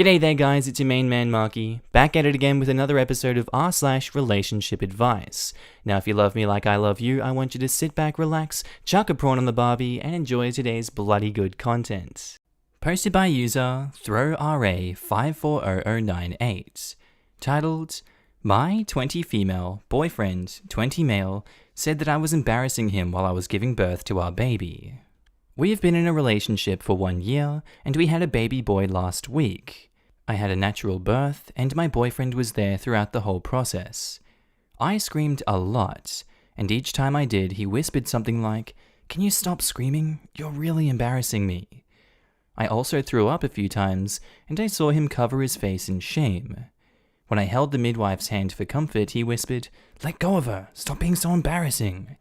G'day there guys, it's your main man Markee, back at it again with another episode of r/relationship advice. Now if you love me like I love you, I want you to sit back, relax, chuck a prawn on the barbie, and enjoy today's bloody good content. Posted by user ThrowRA540098, titled, My 20 female, boyfriend, 20 male, said that I was embarrassing him while I was giving birth to our baby. We have been in a relationship for 1 year, and we had a baby boy last week. I had a natural birth, and my boyfriend was there throughout the whole process. I screamed a lot, and each time I did, he whispered something like, "Can you stop screaming? You're really embarrassing me." I also threw up a few times, and I saw him cover his face in shame. When I held the midwife's hand for comfort, he whispered, "Let go of her, stop being so embarrassing."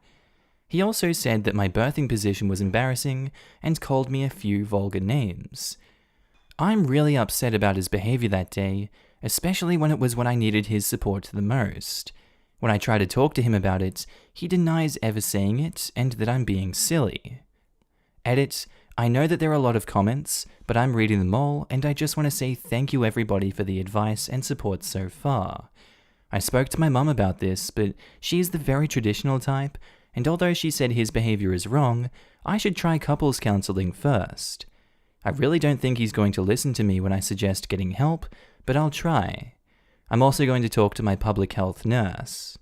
He also said that my birthing position was embarrassing and called me a few vulgar names. I'm really upset about his behavior that day, especially when it was when I needed his support the most. When I try to talk to him about it, he denies ever saying it and that I'm being silly. Edit, I know that there are a lot of comments, but I'm reading them all and I just want to say thank you everybody for the advice and support so far. I spoke to my mum about this, but she's the very traditional type, and although she said his behavior is wrong, I should try couples counseling first. I really don't think he's going to listen to me when I suggest getting help, but I'll try. I'm also going to talk to my public health nurse.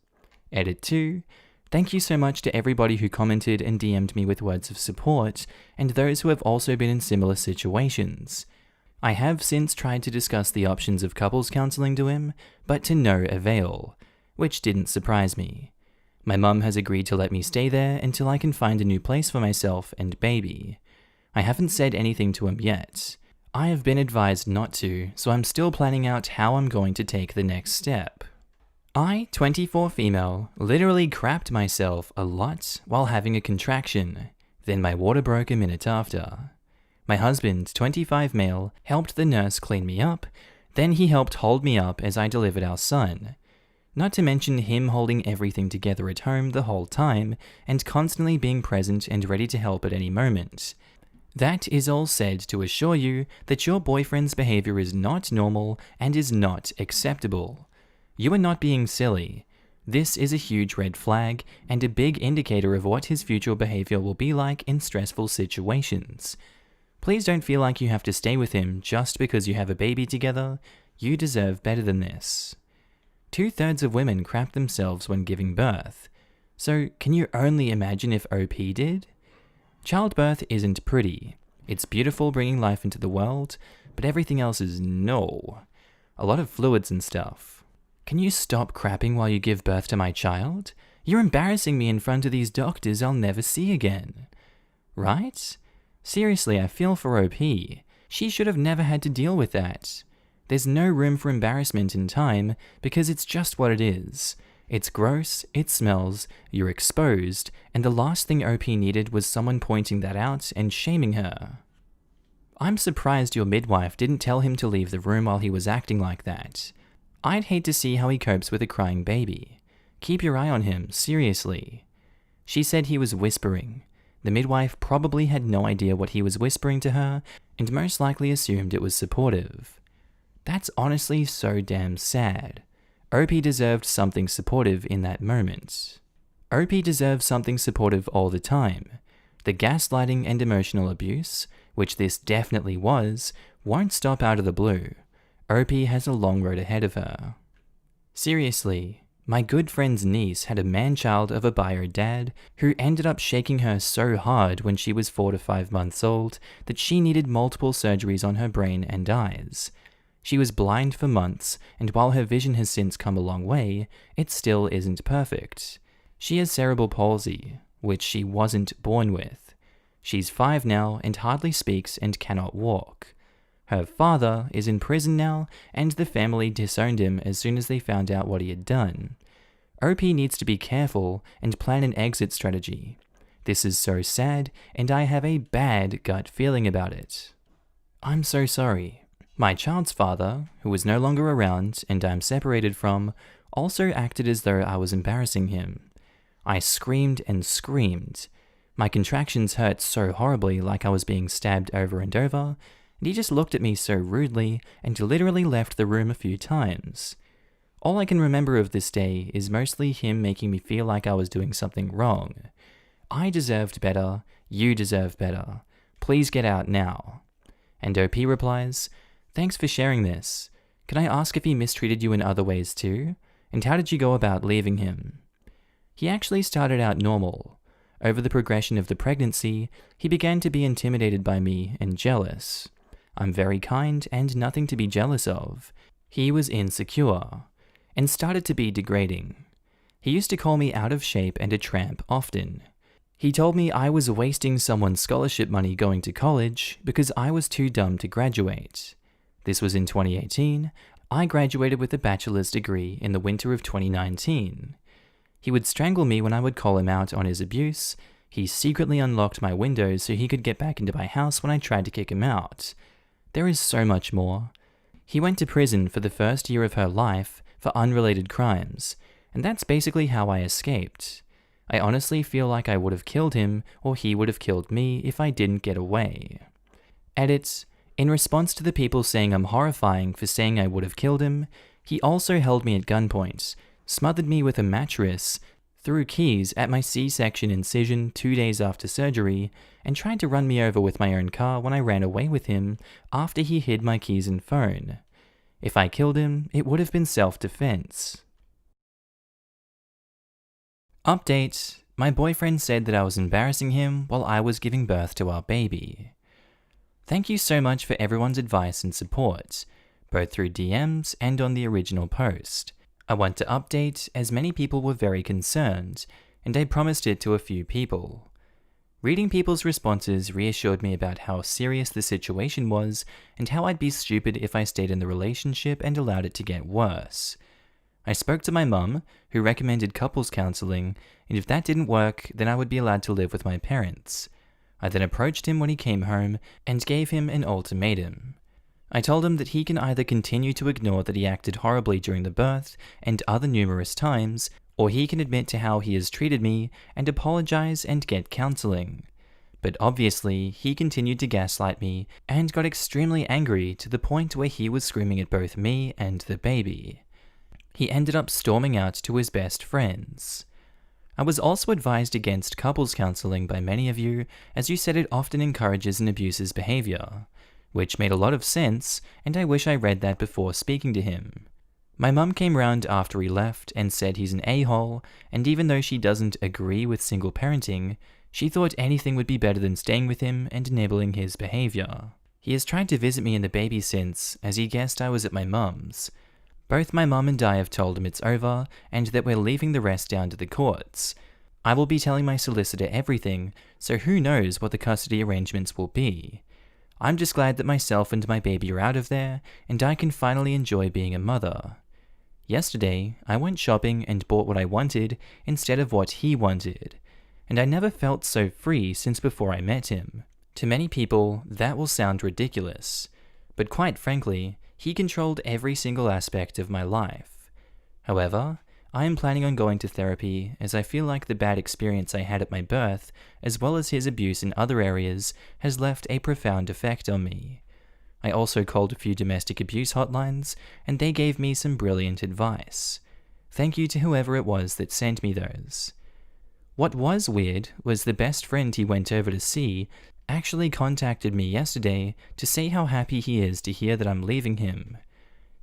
Edit 2. Thank you so much to everybody who commented and DM'd me with words of support, and those who have also been in similar situations. I have since tried to discuss the options of couples counseling to him, but to no avail, which didn't surprise me. My mum has agreed to let me stay there until I can find a new place for myself and baby. I haven't said anything to him yet. I have been advised not to, so I'm still planning out how I'm going to take the next step. I, 24 female, literally crapped myself a lot while having a contraction, then my water broke a minute after. My husband, 25 male, helped the nurse clean me up, then he helped hold me up as I delivered our son. Not to mention him holding everything together at home the whole time and constantly being present and ready to help at any moment. That is all said to assure you that your boyfriend's behavior is not normal and is not acceptable. You are not being silly. This is a huge red flag and a big indicator of what his future behavior will be like in stressful situations. Please don't feel like you have to stay with him just because you have a baby together. You deserve better than this. 2/3 of women crap themselves when giving birth. So can you only imagine if OP did? Childbirth isn't pretty. It's beautiful bringing life into the world, but everything else is no. A lot of fluids and stuff. Can you stop crapping while you give birth to my child? You're embarrassing me in front of these doctors I'll never see again. Right? Seriously, I feel for OP. She should have never had to deal with that. There's no room for embarrassment in time because it's just what it is. It's gross, it smells, you're exposed, and the last thing OP needed was someone pointing that out and shaming her. I'm surprised your midwife didn't tell him to leave the room while he was acting like that. I'd hate to see how he copes with a crying baby. Keep your eye on him, seriously. She said he was whispering. The midwife probably had no idea what he was whispering to her and most likely assumed it was supportive. That's honestly so damn sad. OP deserved something supportive in that moment. OP deserves something supportive all the time. The gaslighting and emotional abuse, which this definitely was, won't stop out of the blue. OP has a long road ahead of her. Seriously, my good friend's niece had a man-child of a bio dad who ended up shaking her so hard when she was 4 to 5 months old that she needed multiple surgeries on her brain and eyes. She was blind for months, and while her vision has since come a long way, it still isn't perfect. She has cerebral palsy, which she wasn't born with. She's 5 now and hardly speaks and cannot walk. Her father is in prison now, and the family disowned him as soon as they found out what he had done. OP needs to be careful and plan an exit strategy. This is so sad, and I have a bad gut feeling about it. I'm so sorry. My child's father, who is no longer around and I'm separated from, also acted as though I was embarrassing him. I screamed and screamed. My contractions hurt so horribly, like I was being stabbed over and over, and he just looked at me so rudely and literally left the room a few times. All I can remember of this day is mostly him making me feel like I was doing something wrong. I deserved better, you deserve better. Please get out now. And OP replies, "Thanks for sharing this. Can I ask if he mistreated you in other ways too? And how did you go about leaving him?" He actually started out normal. Over the progression of the pregnancy, he began to be intimidated by me and jealous. I'm very kind and nothing to be jealous of. He was insecure and started to be degrading. He used to call me out of shape and a tramp often. He told me I was wasting someone's scholarship money going to college because I was too dumb to graduate. This was in 2018. I graduated with a bachelor's degree in the winter of 2019. He would strangle me when I would call him out on his abuse. He secretly unlocked my windows so he could get back into my house when I tried to kick him out. There is so much more. He went to prison for the first year of her life for unrelated crimes, and that's basically how I escaped. I honestly feel like I would have killed him or he would have killed me if I didn't get away. Edit. In response to the people saying I'm horrifying for saying I would have killed him, he also held me at gunpoint, smothered me with a mattress, threw keys at my C-section incision 2 days after surgery, and tried to run me over with my own car when I ran away with him after he hid my keys and phone. If I killed him, it would have been self-defense. Update. My boyfriend said that I was embarrassing him while I was giving birth to our baby. Thank you so much for everyone's advice and support, both through DMs and on the original post. I want to update as many people were very concerned, and I promised it to a few people. Reading people's responses reassured me about how serious the situation was and how I'd be stupid if I stayed in the relationship and allowed it to get worse. I spoke to my mum, who recommended couples counseling, and if that didn't work, then I would be allowed to live with my parents. I then approached him when he came home and gave him an ultimatum. I told him that he can either continue to ignore that he acted horribly during the birth and other numerous times, or he can admit to how he has treated me and apologize and get counseling. But obviously, he continued to gaslight me and got extremely angry to the point where he was screaming at both me and the baby. He ended up storming out to his best friends. I was also advised against couples counseling by many of you, as you said it often encourages and abuses behavior, which made a lot of sense, and I wish I read that before speaking to him. My mum came round after he left and said he's an a-hole, and even though she doesn't agree with single parenting, she thought anything would be better than staying with him and enabling his behavior. He has tried to visit me and the baby since, as he guessed I was at my mum's. Both my mum and I have told him it's over, and that we're leaving the rest down to the courts. I will be telling my solicitor everything, so who knows what the custody arrangements will be. I'm just glad that myself and my baby are out of there, and I can finally enjoy being a mother. Yesterday, I went shopping and bought what I wanted instead of what he wanted, and I never felt so free since before I met him. To many people, that will sound ridiculous, but quite frankly, he controlled every single aspect of my life. However, I am planning on going to therapy as I feel like the bad experience I had at my birth, as well as his abuse in other areas, has left a profound effect on me. I also called a few domestic abuse hotlines, and they gave me some brilliant advice. Thank you to whoever it was that sent me those. What was weird was the best friend he went over to see actually contacted me yesterday to say how happy he is to hear that I'm leaving him.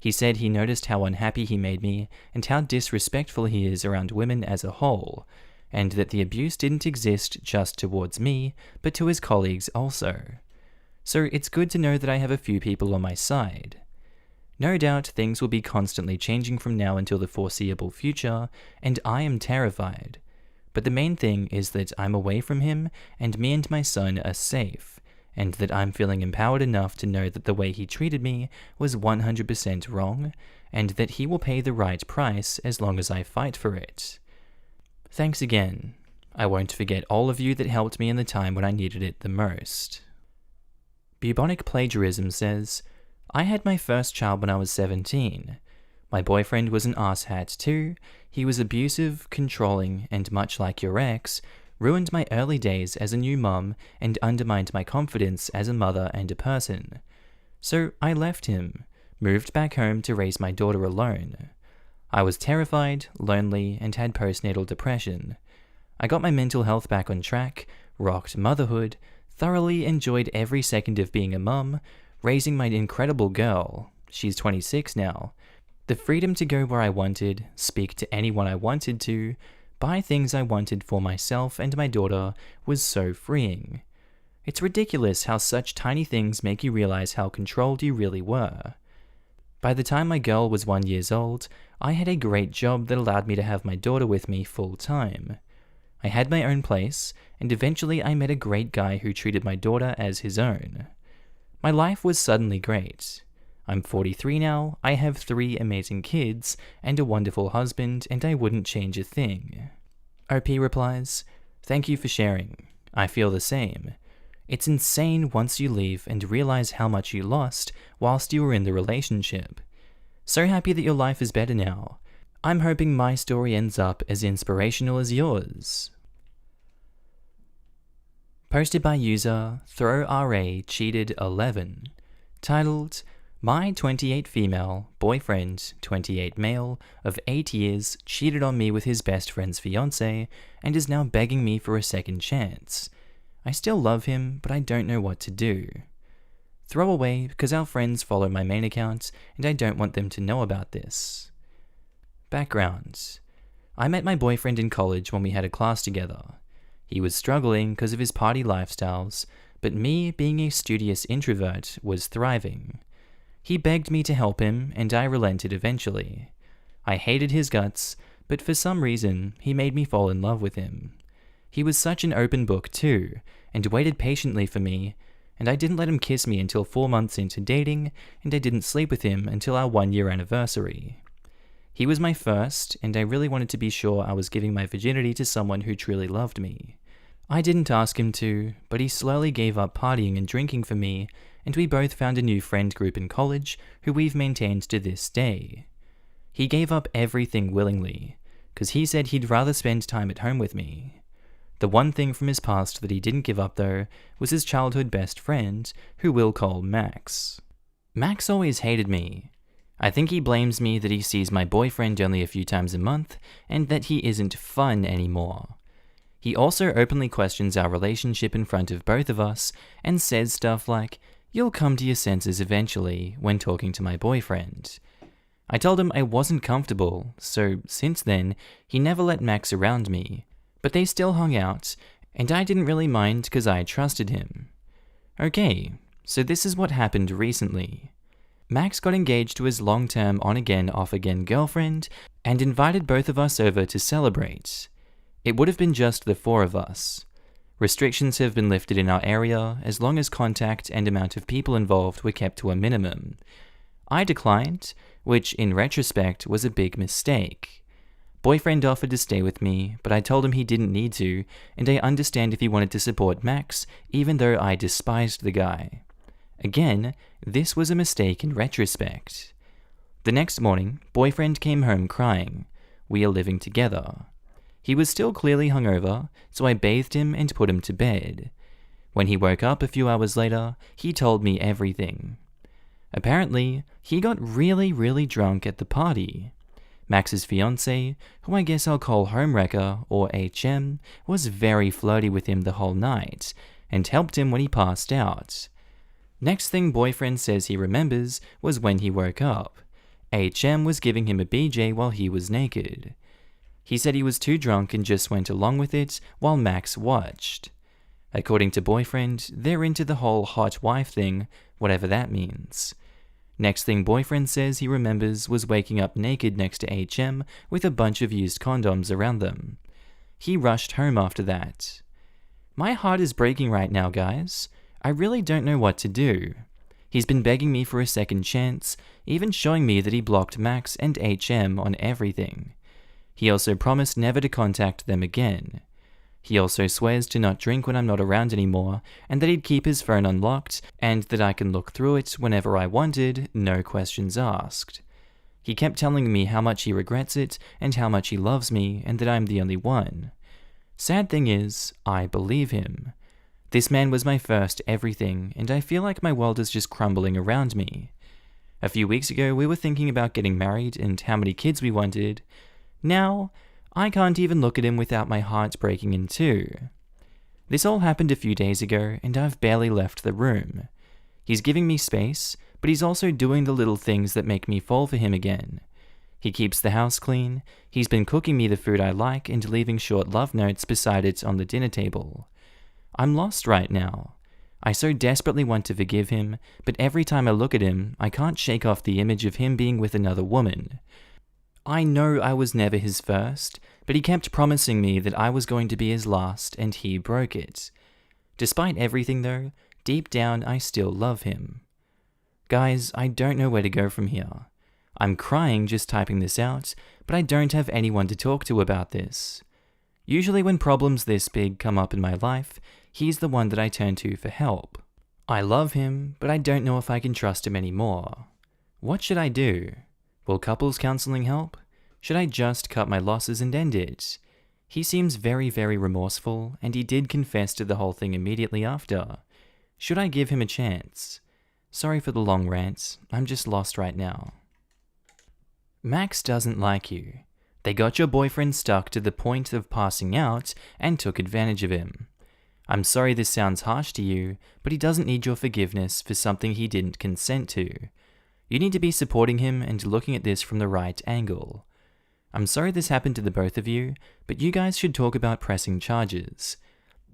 He said he noticed how unhappy he made me and how disrespectful he is around women as a whole, and that the abuse didn't exist just towards me, but to his colleagues also. So it's good to know that I have a few people on my side. No doubt things will be constantly changing from now until the foreseeable future, and I am terrified. But the main thing is that I'm away from him, and me and my son are safe, and that I'm feeling empowered enough to know that the way he treated me was 100% wrong, and that he will pay the right price as long as I fight for it. Thanks again. I won't forget all of you that helped me in the time when I needed it the most. Bubonic Plagiarism says, I had my first child when I was 17. My boyfriend was an asshat too. He was abusive, controlling, and much like your ex, ruined my early days as a new mum and undermined my confidence as a mother and a person. So I left him, moved back home to raise my daughter alone. I was terrified, lonely, and had postnatal depression. I got my mental health back on track, rocked motherhood, thoroughly enjoyed every second of being a mum, raising my incredible girl, she's 26 now, the freedom to go where I wanted, speak to anyone I wanted to, buy things I wanted for myself and my daughter was so freeing. It's ridiculous how such tiny things make you realize how controlled you really were. By the time my girl was 1 year old, I had a great job that allowed me to have my daughter with me full time. I had my own place, and eventually I met a great guy who treated my daughter as his own. My life was suddenly great. I'm 43 now, I have 3 amazing kids, and a wonderful husband, and I wouldn't change a thing. OP replies, "Thank you for sharing. I feel the same. It's insane once you leave and realize how much you lost whilst you were in the relationship. So happy that your life is better now. I'm hoping my story ends up as inspirational as yours." Posted by user ThrowRA-Cheated11, titled, "My 28 female, boyfriend, 28 male, of 8 years cheated on me with his best friend's fiancé and is now begging me for a second chance. I still love him, but I don't know what to do. Throw away because our friends follow my main account and I don't want them to know about this." Background. I met my boyfriend in college when we had a class together. He was struggling because of his party lifestyles, but me, being a studious introvert, was thriving. He begged me to help him, and I relented eventually. I hated his guts, but for some reason, he made me fall in love with him. He was such an open book too, and waited patiently for me, and I didn't let him kiss me until 4 months into dating, and I didn't sleep with him until our 1-year anniversary. He was my first, and I really wanted to be sure I was giving my virginity to someone who truly loved me. I didn't ask him to, but he slowly gave up partying and drinking for me, and we both found a new friend group in college who we've maintained to this day. He gave up everything willingly, because he said he'd rather spend time at home with me. The one thing from his past that he didn't give up though was his childhood best friend, who we'll call Max. Max always hated me. I think he blames me that he sees my boyfriend only a few times a month, and that he isn't fun anymore. He also openly questions our relationship in front of both of us, and says stuff like, "You'll come to your senses eventually," when talking to my boyfriend. I told him I wasn't comfortable, so since then, he never let Max around me, but they still hung out, and I didn't really mind because I trusted him. Okay, so this is what happened recently. Max got engaged to his long-term on-again, off-again girlfriend, and invited both of us over to celebrate. It would have been just the 4 of us. Restrictions have been lifted in our area as long as contact and amount of people involved were kept to a minimum. I declined, which in retrospect was a big mistake. Boyfriend offered to stay with me, but I told him he didn't need to, and I understand if he wanted to support Max, even though I despised the guy. Again, this was a mistake in retrospect. The next morning, boyfriend came home crying. We are living together. He was still clearly hungover, so I bathed him and put him to bed. When he woke up a few hours later, he told me everything. Apparently, he got really drunk at the party. Max's fiancé, who I guess I'll call Homewrecker, or HM, was very flirty with him the whole night, and helped him when he passed out. Next thing boyfriend says he remembers was when he woke up. HM was giving him a BJ while he was naked. He said he was too drunk and just went along with it while Max watched. According to boyfriend, they're into the whole hot wife thing, whatever that means. Next thing boyfriend says he remembers was waking up naked next to HM with a bunch of used condoms around them. He rushed home after that. My heart is breaking right now, guys. I really don't know what to do. He's been begging me for a second chance, even showing me that he blocked Max and HM on everything. He also promised never to contact them again. He also swears to not drink when I'm not around anymore, and that he'd keep his phone unlocked, and that I can look through it whenever I wanted, no questions asked. He kept telling me how much he regrets it, and how much he loves me, and that I'm the only one. Sad thing is, I believe him. This man was my first everything, and I feel like my world is just crumbling around me. A few weeks ago, we were thinking about getting married and how many kids we wanted. Now, I can't even look at him without my heart breaking in two. This all happened a few days ago, and I've barely left the room. He's giving me space, but he's also doing the little things that make me fall for him again. He keeps the house clean, he's been cooking me the food I like and leaving short love notes beside it on the dinner table. I'm lost right now. I so desperately want to forgive him, but every time I look at him, I can't shake off the image of him being with another woman. I know I was never his first, but he kept promising me that I was going to be his last, and he broke it. Despite everything though, deep down I still love him. Guys, I don't know where to go from here. I'm crying just typing this out, but I don't have anyone to talk to about this. Usually when problems this big come up in my life, he's the one that I turn to for help. I love him, but I don't know if I can trust him anymore. What should I do? Will couples counseling help? Should I just cut my losses and end it? He seems very, very remorseful, and he did confess to the whole thing immediately after. Should I give him a chance? Sorry for the long rant, I'm just lost right now. Max doesn't like you. They got your boyfriend stuck to the point of passing out and took advantage of him. I'm sorry this sounds harsh to you, but he doesn't need your forgiveness for something he didn't consent to. You need to be supporting him and looking at this from the right angle. I'm sorry this happened to the both of you, but you guys should talk about pressing charges.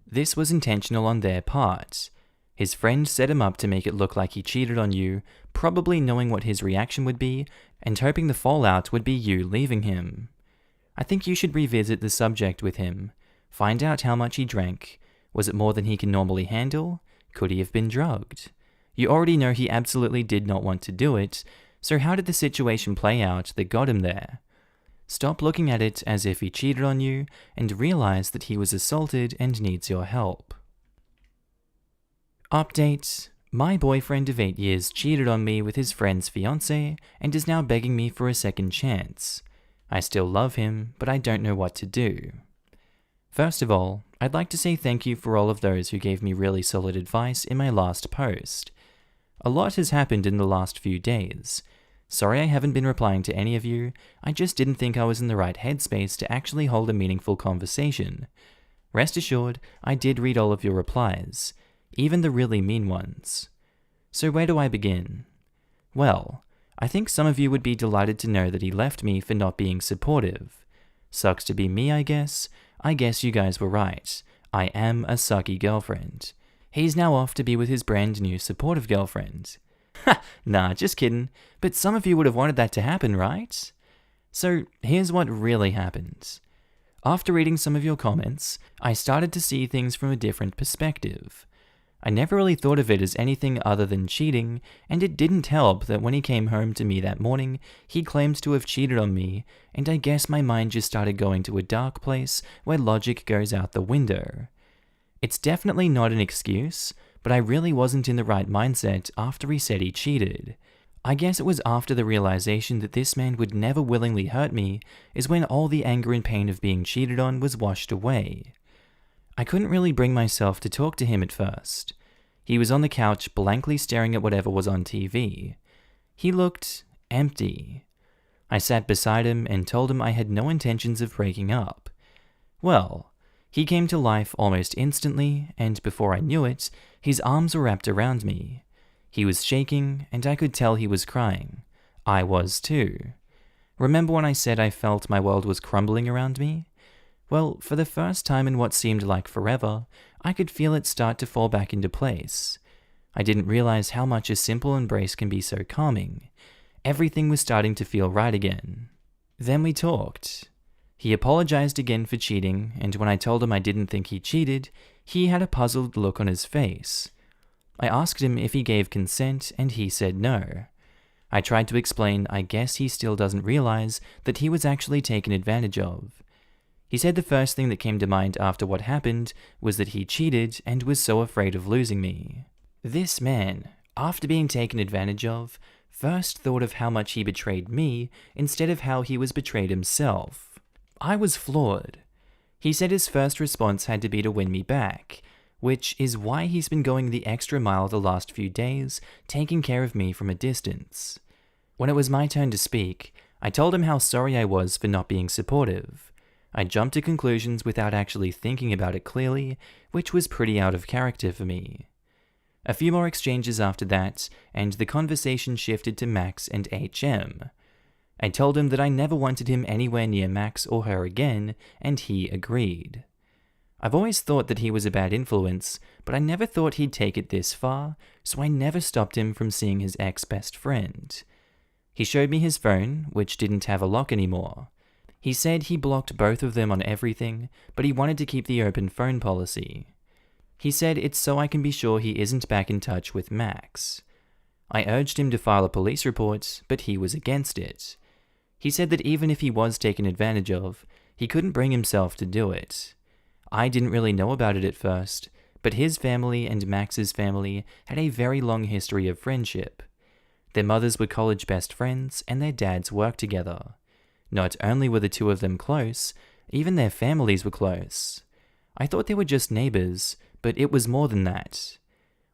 This was intentional on their part. His friend set him up to make it look like he cheated on you, probably knowing what his reaction would be, and hoping the fallout would be you leaving him. I think you should revisit the subject with him. Find out how much he drank. Was it more than he can normally handle? Could he have been drugged? You already know he absolutely did not want to do it, so how did the situation play out that got him there? Stop looking at it as if he cheated on you, and realize that he was assaulted and needs your help. Update. My boyfriend of 8 years cheated on me with his friend's fiancé and is now begging me for a second chance. I still love him, but I don't know what to do. First of all, I'd like to say thank you for all of those who gave me really solid advice in my last post. A lot has happened in the last few days. Sorry I haven't been replying to any of you, I just didn't think I was in the right headspace to actually hold a meaningful conversation. Rest assured, I did read all of your replies. Even the really mean ones. So where do I begin? Well, I think some of you would be delighted to know that he left me for not being supportive. Sucks to be me, I guess. I guess you guys were right. I am a sucky girlfriend. He's now off to be with his brand new supportive girlfriend. Ha! Nah, just kidding. But some of you would have wanted that to happen, right? So here's what really happened. After reading some of your comments, I started to see things from a different perspective. I never really thought of it as anything other than cheating, and it didn't help that when he came home to me that morning, he claimed to have cheated on me, and I guess my mind just started going to a dark place where logic goes out the window. It's definitely not an excuse, but I really wasn't in the right mindset after he said he cheated. I guess it was after the realization that this man would never willingly hurt me is when all the anger and pain of being cheated on was washed away. I couldn't really bring myself to talk to him at first. He was on the couch blankly staring at whatever was on TV. He looked empty. I sat beside him and told him I had no intentions of breaking up. Well, he came to life almost instantly, and before I knew it, his arms were wrapped around me. He was shaking, and I could tell he was crying. I was too. Remember when I said I felt my world was crumbling around me? Well, for the first time in what seemed like forever, I could feel it start to fall back into place. I didn't realize how much a simple embrace can be so calming. Everything was starting to feel right again. Then we talked. He apologized again for cheating, and when I told him I didn't think he cheated, he had a puzzled look on his face. I asked him if he gave consent, and he said no. I tried to explain I guess he still doesn't realize that he was actually taken advantage of. He said the first thing that came to mind after what happened was that he cheated and was so afraid of losing me. This man, after being taken advantage of, first thought of how much he betrayed me instead of how he was betrayed himself. I was floored. He said his first response had to be to win me back, which is why he's been going the extra mile the last few days, taking care of me from a distance. When it was my turn to speak, I told him how sorry I was for not being supportive. I jumped to conclusions without actually thinking about it clearly, which was pretty out of character for me. A few more exchanges after that, and the conversation shifted to Max and HM. I told him that I never wanted him anywhere near Max or her again, and he agreed. I've always thought that he was a bad influence, but I never thought he'd take it this far, so I never stopped him from seeing his ex-best friend. He showed me his phone, which didn't have a lock anymore. He said he blocked both of them on everything, but he wanted to keep the open phone policy. He said it's so I can be sure he isn't back in touch with Max. I urged him to file a police report, but he was against it. He said that even if he was taken advantage of, he couldn't bring himself to do it. I didn't really know about it at first, but his family and Max's family had a very long history of friendship. Their mothers were college best friends, and their dads worked together. Not only were the two of them close, even their families were close. I thought they were just neighbors, but it was more than that.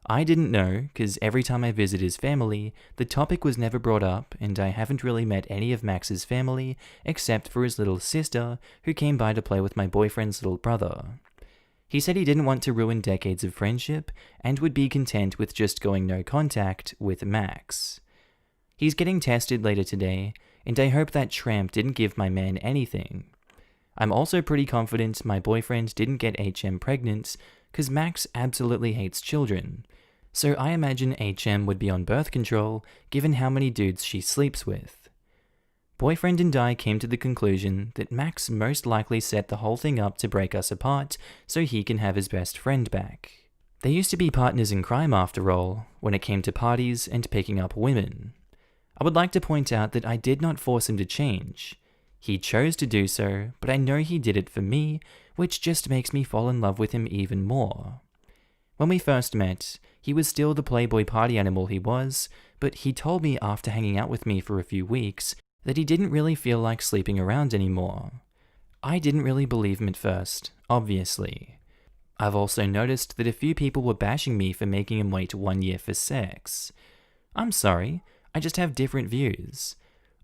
I didn't know, because every time I visit his family, the topic was never brought up, and I haven't really met any of Max's family, except for his little sister, who came by to play with my boyfriend's little brother. He said he didn't want to ruin decades of friendship, and would be content with just going no contact with Max. He's getting tested later today, and I hope that tramp didn't give my man anything. I'm also pretty confident my boyfriend didn't get HM pregnant, because Max absolutely hates children, so I imagine HM would be on birth control given how many dudes she sleeps with. Boyfriend and I came to the conclusion that Max most likely set the whole thing up to break us apart so he can have his best friend back. They used to be partners in crime after all, when it came to parties and picking up women. I would like to point out that I did not force him to change. He chose to do so, but I know he did it for me, which just makes me fall in love with him even more. When we first met, he was still the playboy party animal he was, but he told me after hanging out with me for a few weeks that he didn't really feel like sleeping around anymore. I didn't really believe him at first, obviously. I've also noticed that a few people were bashing me for making him wait 1 year for sex. I'm sorry, I just have different views.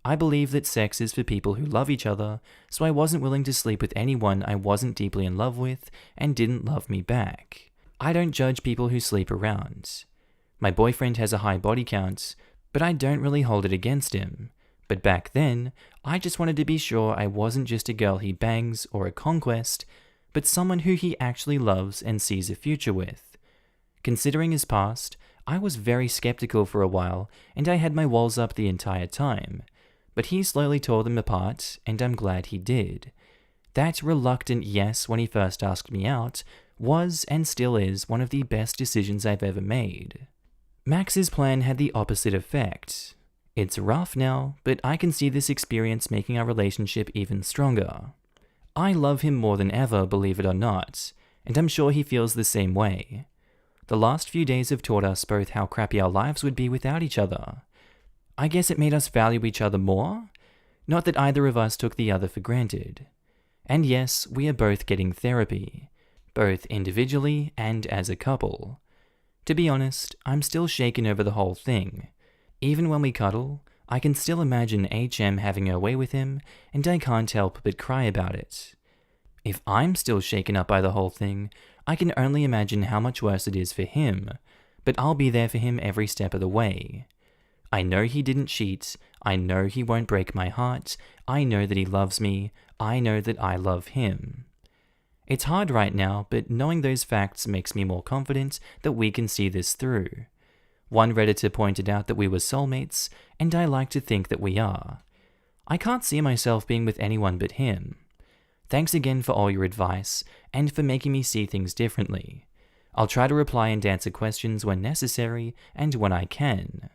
I believe that sex is for people who love each other, so I wasn't willing to sleep with anyone I wasn't deeply in love with and didn't love me back. I don't judge people who sleep around. My boyfriend has a high body count, but I don't really hold it against him. But back then, I just wanted to be sure I wasn't just a girl he bangs or a conquest, but someone who he actually loves and sees a future with. Considering his past, I was very skeptical for a while, and I had my walls up the entire time. But he slowly tore them apart, and I'm glad he did. That reluctant yes when he first asked me out was and still is one of the best decisions I've ever made. Max's plan had the opposite effect. It's rough now, but I can see this experience making our relationship even stronger. I love him more than ever, believe it or not, and I'm sure he feels the same way. The last few days have taught us both how crappy our lives would be without each other. I guess it made us value each other more? Not that either of us took the other for granted. And yes, we are both getting therapy, both individually and as a couple. To be honest, I'm still shaken over the whole thing. Even when we cuddle, I can still imagine HM having her way with him, and I can't help but cry about it. If I'm still shaken up by the whole thing, I can only imagine how much worse it is for him, but I'll be there for him every step of the way. I know he didn't cheat, I know he won't break my heart, I know that he loves me, I know that I love him. It's hard right now, but knowing those facts makes me more confident that we can see this through. One Redditor pointed out that we were soulmates, and I like to think that we are. I can't see myself being with anyone but him. Thanks again for all your advice, and for making me see things differently. I'll try to reply and answer questions when necessary, and when I can.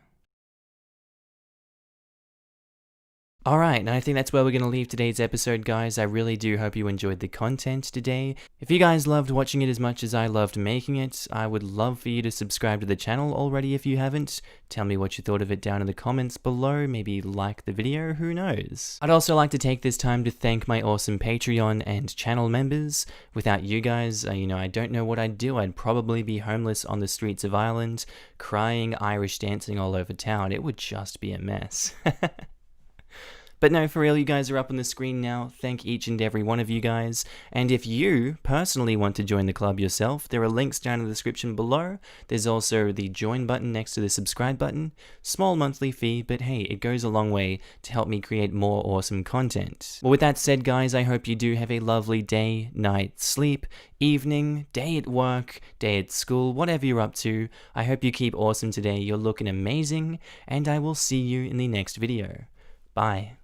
Alright, and I think that's where we're going to leave today's episode, guys. I really do hope you enjoyed the content today. If you guys loved watching it as much as I loved making it, I would love for you to subscribe to the channel already if you haven't. Tell me what you thought of it down in the comments below, maybe like the video, who knows. I'd also like to take this time to thank my awesome Patreon and channel members. Without you guys, I don't know what I'd do. I'd probably be homeless on the streets of Ireland, crying, Irish dancing all over town. It would just be a mess. But no, for real, you guys are up on the screen now. Thank each and every one of you guys. And if you personally want to join the club yourself, there are links down in the description below. There's also the join button next to the subscribe button. Small monthly fee, but hey, it goes a long way to help me create more awesome content. Well, with that said, guys, I hope you do have a lovely day, night, sleep, evening, day at work, day at school, whatever you're up to. I hope you keep awesome today. You're looking amazing, and I will see you in the next video. Bye.